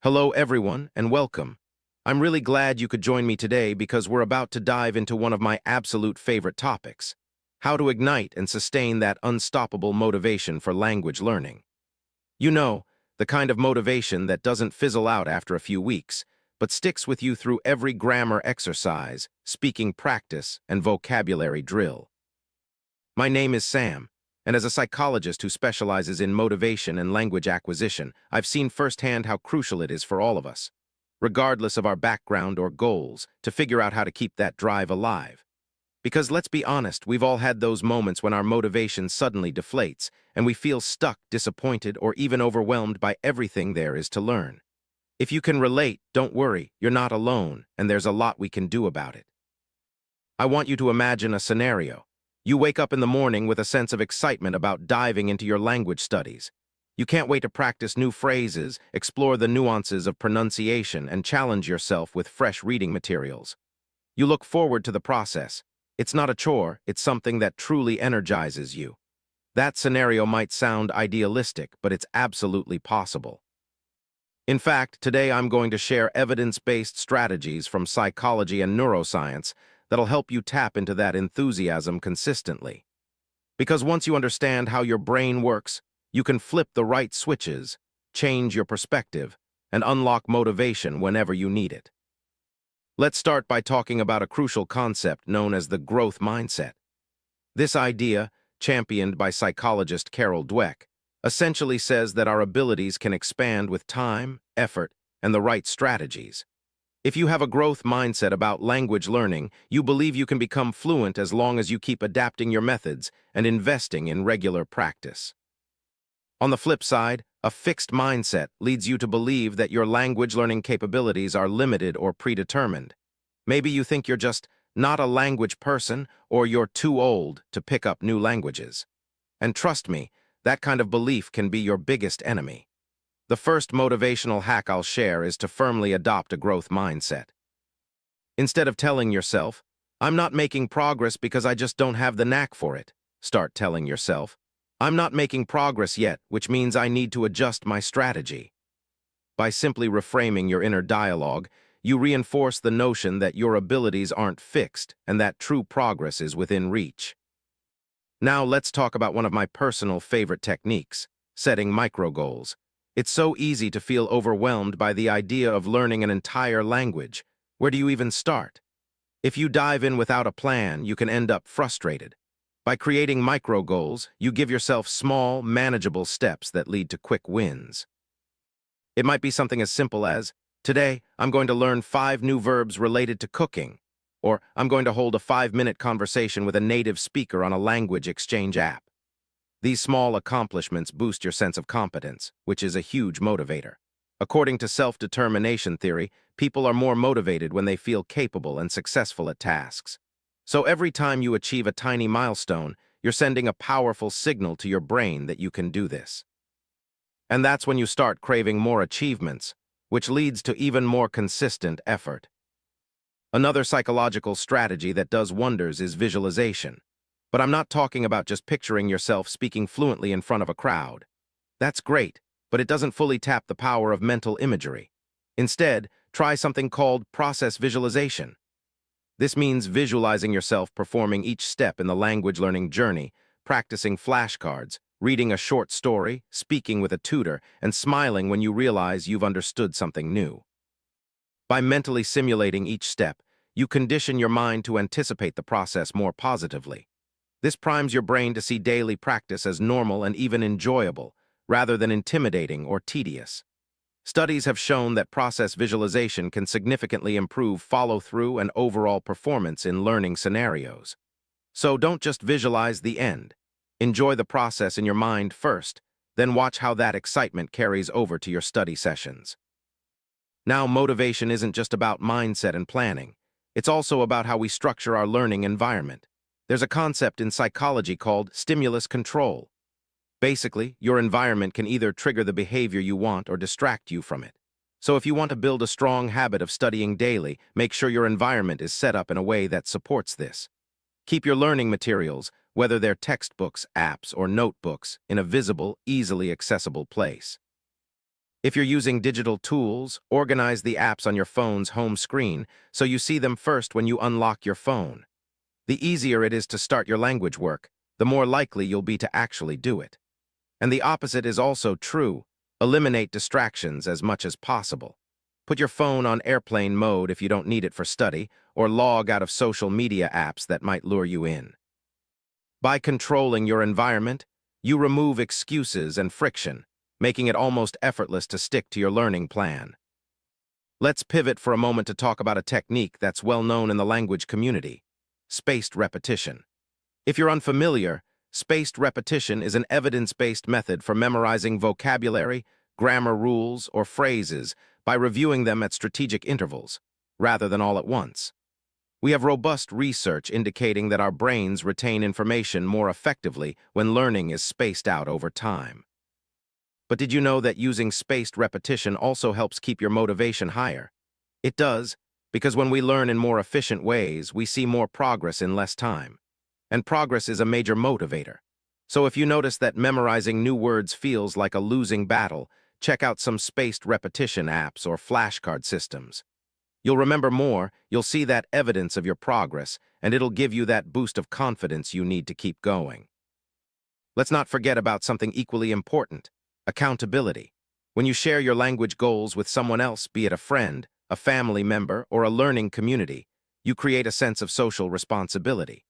Hello, everyone, and welcome. I'm really glad you could join me today because we're about to dive into one of my absolute favorite topics: how to ignite and sustain that unstoppable motivation for language learning. You know, the kind of motivation that doesn't fizzle out after a few weeks, but sticks with you through every grammar exercise, speaking practice, and vocabulary drill. My name is Sam, and as a psychologist who specializes in motivation and language acquisition, I've seen firsthand how crucial it is for all of us, regardless of our background or goals, to figure out how to keep that drive alive. Because let's be honest, we've all had those moments when our motivation suddenly deflates, and we feel stuck, disappointed, or even overwhelmed by everything there is to learn. If you can relate, don't worry, you're not alone, and there's a lot we can do about it. I want you to imagine a scenario. You wake up in the morning with a sense of excitement about diving into your language studies. You can't wait to practice new phrases, explore the nuances of pronunciation, and challenge yourself with fresh reading materials. You look forward to the process. It's not a chore, it's something that truly energizes you. That scenario might sound idealistic, but it's absolutely possible. In fact, today I'm going to share evidence-based strategies from psychology and neuroscience that'll help you tap into that enthusiasm consistently. Because once you understand how your brain works, you can flip the right switches, change your perspective, and unlock motivation whenever you need it. Let's start by talking about a crucial concept known as the growth mindset. This idea, championed by psychologist Carol Dweck, essentially says that our abilities can expand with time, effort, and the right strategies. If you have a growth mindset about language learning, you believe you can become fluent as long as you keep adapting your methods and investing in regular practice. On the flip side, a fixed mindset leads you to believe that your language learning capabilities are limited or predetermined. Maybe you think you're just not a language person or you're too old to pick up new languages. And trust me, that kind of belief can be your biggest enemy. The first motivational hack I'll share is to firmly adopt a growth mindset. Instead of telling yourself, "I'm not making progress because I just don't have the knack for it," start telling yourself, "I'm not making progress yet, which means I need to adjust my strategy." By simply reframing your inner dialogue, you reinforce the notion that your abilities aren't fixed and that true progress is within reach. Now let's talk about one of my personal favorite techniques: setting micro goals. It's so easy to feel overwhelmed by the idea of learning an entire language. Where do you even start? If you dive in without a plan, you can end up frustrated. By creating micro goals, you give yourself small, manageable steps that lead to quick wins. It might be something as simple as, "Today, I'm going to learn 5 new verbs related to cooking," or "I'm going to hold a 5-minute conversation with a native speaker on a language exchange app." These small accomplishments boost your sense of competence, which is a huge motivator. According to self-determination theory, people are more motivated when they feel capable and successful at tasks. So every time you achieve a tiny milestone, you're sending a powerful signal to your brain that you can do this. And that's when you start craving more achievements, which leads to even more consistent effort. Another psychological strategy that does wonders is visualization. But I'm not talking about just picturing yourself speaking fluently in front of a crowd. That's great, but it doesn't fully tap the power of mental imagery. Instead, try something called process visualization. This means visualizing yourself performing each step in the language learning journey, practicing flashcards, reading a short story, speaking with a tutor, and smiling when you realize you've understood something new. By mentally simulating each step, you condition your mind to anticipate the process more positively. This primes your brain to see daily practice as normal and even enjoyable, rather than intimidating or tedious. Studies have shown that process visualization can significantly improve follow-through and overall performance in learning scenarios. So don't just visualize the end. Enjoy the process in your mind first, then watch how that excitement carries over to your study sessions. Now, motivation isn't just about mindset and planning. It's also about how we structure our learning environment. There's a concept in psychology called stimulus control. Basically, your environment can either trigger the behavior you want or distract you from it. So if you want to build a strong habit of studying daily, make sure your environment is set up in a way that supports this. Keep your learning materials, whether they're textbooks, apps, or notebooks, in a visible, easily accessible place. If you're using digital tools, organize the apps on your phone's home screen so you see them first when you unlock your phone. The easier it is to start your language work, the more likely you'll be to actually do it. And the opposite is also true. Eliminate distractions as much as possible. Put your phone on airplane mode if you don't need it for study, or log out of social media apps that might lure you in. By controlling your environment, you remove excuses and friction, making it almost effortless to stick to your learning plan. Let's pivot for a moment to talk about a technique that's well known in the language community: spaced repetition. If you're unfamiliar, spaced repetition is an evidence-based method for memorizing vocabulary, grammar rules, or phrases by reviewing them at strategic intervals, rather than all at once. We have robust research indicating that our brains retain information more effectively when learning is spaced out over time. But did you know that using spaced repetition also helps keep your motivation higher? It does, because when we learn in more efficient ways, we see more progress in less time. And progress is a major motivator. So if you notice that memorizing new words feels like a losing battle, check out some spaced repetition apps or flashcard systems. You'll remember more, you'll see that evidence of your progress, and it'll give you that boost of confidence you need to keep going. Let's not forget about something equally important: accountability. When you share your language goals with someone else, be it a friend, a family member, or a learning community, you create a sense of social responsibility.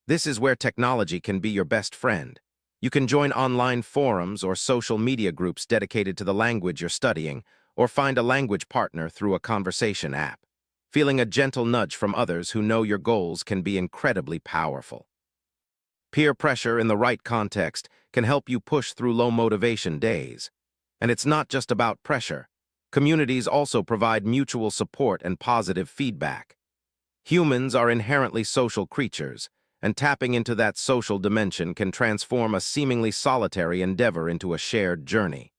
This is where technology can be your best friend. You can join online forums or social media groups dedicated to the language you're studying, or find a language partner through a conversation app. Feeling a gentle nudge from others who know your goals can be incredibly powerful. Peer pressure in the right context can help you push through low motivation days. And it's not just about pressure. Communities also provide mutual support and positive feedback. Humans are inherently social creatures, and tapping into that social dimension can transform a seemingly solitary endeavor into a shared journey.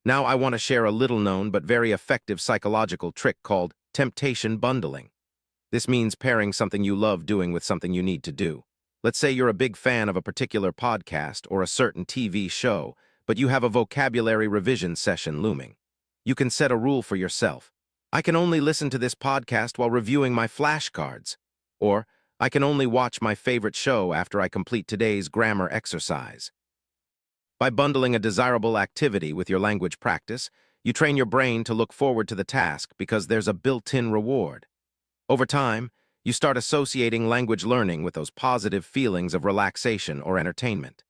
Now I want to share a little-known but very effective psychological trick called temptation bundling. This means pairing something you love doing with something you need to do. Let's say you're a big fan of a particular podcast or a certain TV show, but you have a vocabulary revision session looming. You can set a rule for yourself. I can only listen to this podcast while reviewing my flashcards. Or, I can only watch my favorite show after I complete today's grammar exercise. By bundling a desirable activity with your language practice, you train your brain to look forward to the task because there's a built-in reward. Over time, you start associating language learning with those positive feelings of relaxation or entertainment.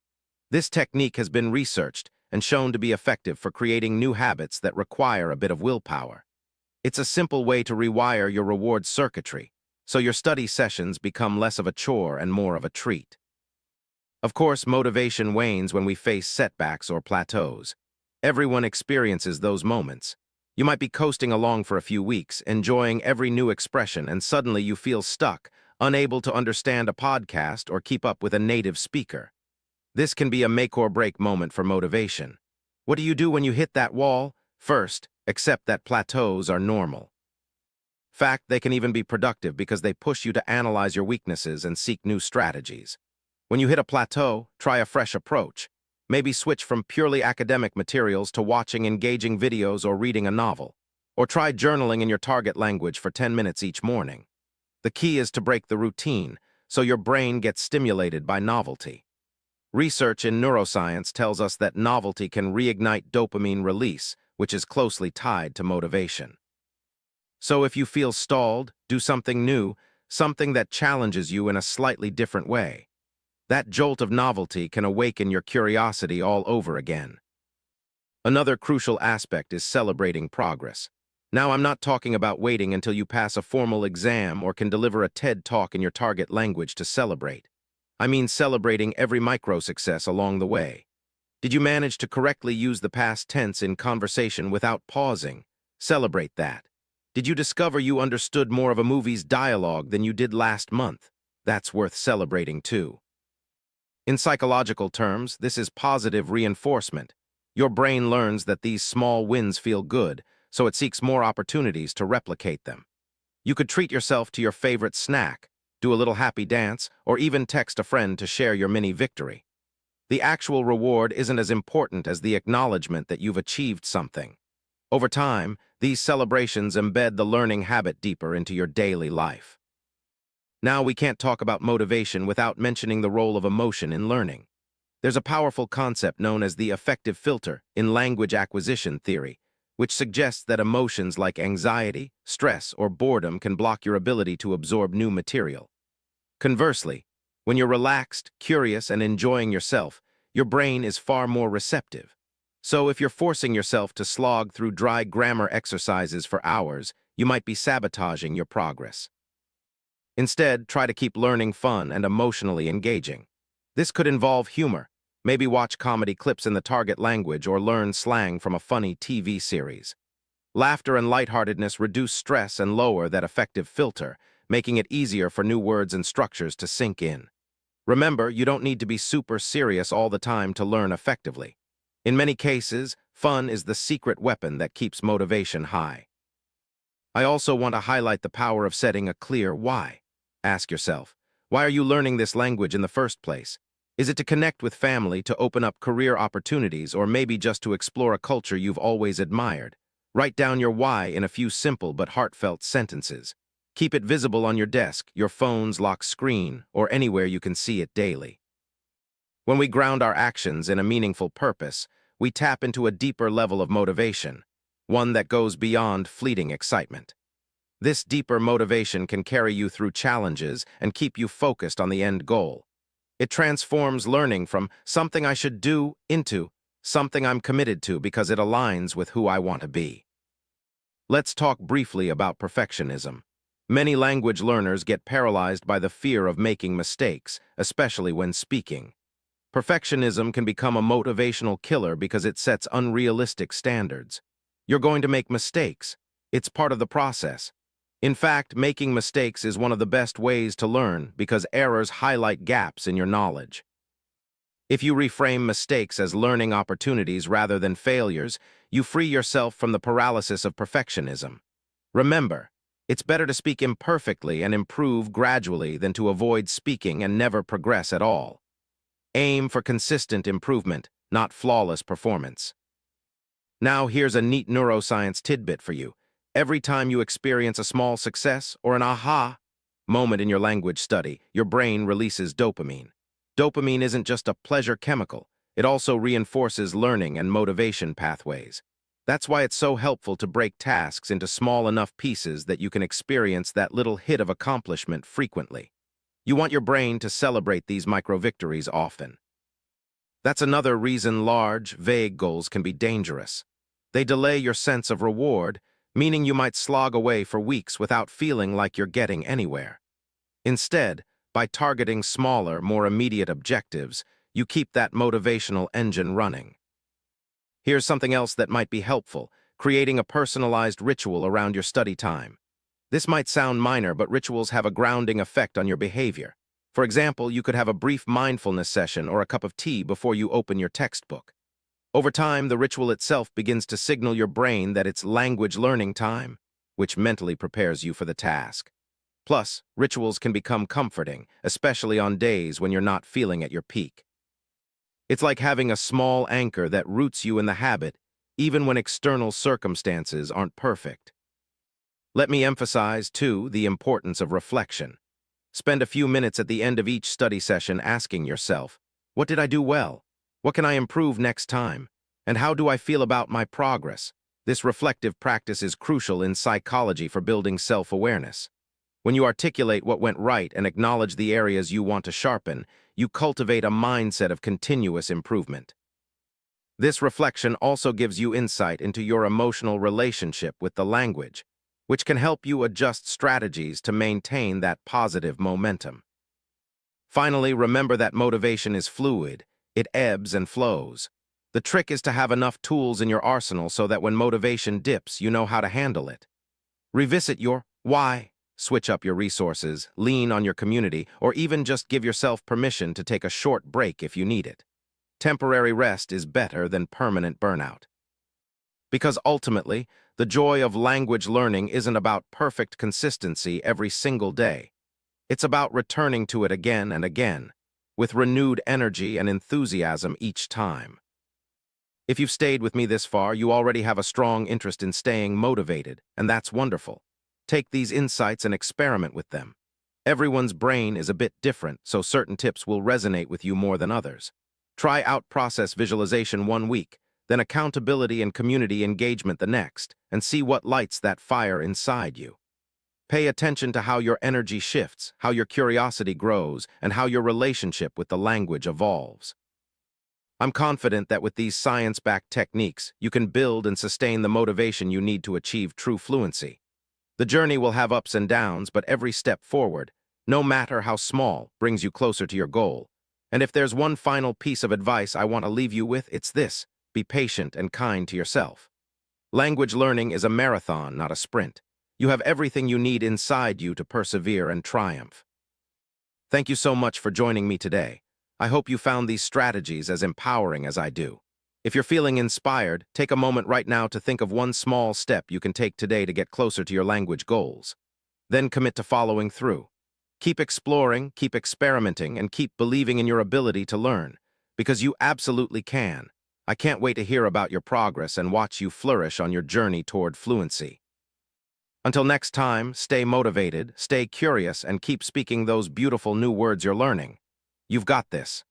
This technique has been researched and shown to be effective for creating new habits that require a bit of willpower. It's a simple way to rewire your reward circuitry, so your study sessions become less of a chore and more of a treat. Of course, motivation wanes when we face setbacks or plateaus. Everyone experiences those moments. You might be coasting along for a few weeks, enjoying every new expression, and suddenly you feel stuck, unable to understand a podcast or keep up with a native speaker. This can be a make-or-break moment for motivation. What do you do when you hit that wall? First, accept that plateaus are normal. Fact, they can even be productive because they push you to analyze your weaknesses and seek new strategies. When you hit a plateau, try a fresh approach. Maybe switch from purely academic materials to watching engaging videos or reading a novel. Or try journaling in your target language for 10 minutes each morning. The key is to break the routine, so your brain gets stimulated by novelty. Research in neuroscience tells us that novelty can reignite dopamine release, which is closely tied to motivation. So if you feel stalled, do something new, something that challenges you in a slightly different way. That jolt of novelty can awaken your curiosity all over again. Another crucial aspect is celebrating progress. Now, I'm not talking about waiting until you pass a formal exam or can deliver a TED Talk in your target language to celebrate. I mean celebrating every micro-success along the way. Did you manage to correctly use the past tense in conversation without pausing? Celebrate that. Did you discover you understood more of a movie's dialogue than you did last month? That's worth celebrating too. In psychological terms, this is positive reinforcement. Your brain learns that these small wins feel good, so it seeks more opportunities to replicate them. You could treat yourself to your favorite snack, do a little happy dance, or even text a friend to share your mini victory. The actual reward isn't as important as the acknowledgement that you've achieved something. Over time, these celebrations embed the learning habit deeper into your daily life. Now we can't talk about motivation without mentioning the role of emotion in learning. There's a powerful concept known as the affective filter in language acquisition theory, which suggests that emotions like anxiety, stress, or boredom can block your ability to absorb new material. Conversely, when you're relaxed, curious, and enjoying yourself, your brain is far more receptive. So if you're forcing yourself to slog through dry grammar exercises for hours, you might be sabotaging your progress. Instead, try to keep learning fun and emotionally engaging. This could involve humor. Maybe watch comedy clips in the target language or learn slang from a funny TV series. Laughter and lightheartedness reduce stress and lower that affective filter, making it easier for new words and structures to sink in. Remember, you don't need to be super serious all the time to learn effectively. In many cases, fun is the secret weapon that keeps motivation high. I also want to highlight the power of setting a clear why. Ask yourself, why are you learning this language in the first place? Is it to connect with family, to open up career opportunities, or maybe just to explore a culture you've always admired? Write down your why in a few simple but heartfelt sentences. Keep it visible on your desk, your phone's lock screen, or anywhere you can see it daily. When we ground our actions in a meaningful purpose, we tap into a deeper level of motivation, one that goes beyond fleeting excitement. This deeper motivation can carry you through challenges and keep you focused on the end goal. It transforms learning from something I should do into something I'm committed to because it aligns with who I want to be. Let's talk briefly about perfectionism. Many language learners get paralyzed by the fear of making mistakes, especially when speaking. Perfectionism can become a motivational killer because it sets unrealistic standards. You're going to make mistakes. It's part of the process. In fact, making mistakes is one of the best ways to learn because errors highlight gaps in your knowledge. If you reframe mistakes as learning opportunities rather than failures, you free yourself from the paralysis of perfectionism. Remember, it's better to speak imperfectly and improve gradually than to avoid speaking and never progress at all. Aim for consistent improvement, not flawless performance. Now here's a neat neuroscience tidbit for you. Every time you experience a small success or an aha moment in your language study, your brain releases dopamine. Dopamine isn't just a pleasure chemical. It also reinforces learning and motivation pathways. That's why it's so helpful to break tasks into small enough pieces that you can experience that little hit of accomplishment frequently. You want your brain to celebrate these micro-victories often. That's another reason large, vague goals can be dangerous. They delay your sense of reward, meaning you might slog away for weeks without feeling like you're getting anywhere. Instead, by targeting smaller, more immediate objectives, you keep that motivational engine running. Here's something else that might be helpful: creating a personalized ritual around your study time. This might sound minor, but rituals have a grounding effect on your behavior. For example, you could have a brief mindfulness session or a cup of tea before you open your textbook. Over time, the ritual itself begins to signal your brain that it's language learning time, which mentally prepares you for the task. Plus, rituals can become comforting, especially on days when you're not feeling at your peak. It's like having a small anchor that roots you in the habit, even when external circumstances aren't perfect. Let me emphasize, too, the importance of reflection. Spend a few minutes at the end of each study session asking yourself, what did I do well? What can I improve next time? And how do I feel about my progress? This reflective practice is crucial in psychology for building self-awareness. When you articulate what went right and acknowledge the areas you want to sharpen, you cultivate a mindset of continuous improvement. This reflection also gives you insight into your emotional relationship with the language, which can help you adjust strategies to maintain that positive momentum. Finally, remember that motivation is fluid. It ebbs and flows. The trick is to have enough tools in your arsenal so that when motivation dips, you know how to handle it. Revisit your why, switch up your resources, lean on your community, or even just give yourself permission to take a short break if you need it. Temporary rest is better than permanent burnout. Because ultimately, the joy of language learning isn't about perfect consistency every single day. It's about returning to it again and again, with renewed energy and enthusiasm each time. If you've stayed with me this far, you already have a strong interest in staying motivated, and that's wonderful. Take these insights and experiment with them. Everyone's brain is a bit different, so certain tips will resonate with you more than others. Try out process visualization 1 week, then accountability and community engagement the next, and see what lights that fire inside you. Pay attention to how your energy shifts, how your curiosity grows, and how your relationship with the language evolves. I'm confident that with these science-backed techniques, you can build and sustain the motivation you need to achieve true fluency. The journey will have ups and downs, but every step forward, no matter how small, brings you closer to your goal. And if there's one final piece of advice I want to leave you with, it's this: be patient and kind to yourself. Language learning is a marathon, not a sprint. You have everything you need inside you to persevere and triumph. Thank you so much for joining me today. I hope you found these strategies as empowering as I do. If you're feeling inspired, take a moment right now to think of one small step you can take today to get closer to your language goals. Then commit to following through. Keep exploring, keep experimenting, and keep believing in your ability to learn, because you absolutely can. I can't wait to hear about your progress and watch you flourish on your journey toward fluency. Until next time, stay motivated, stay curious, and keep speaking those beautiful new words you're learning. You've got this.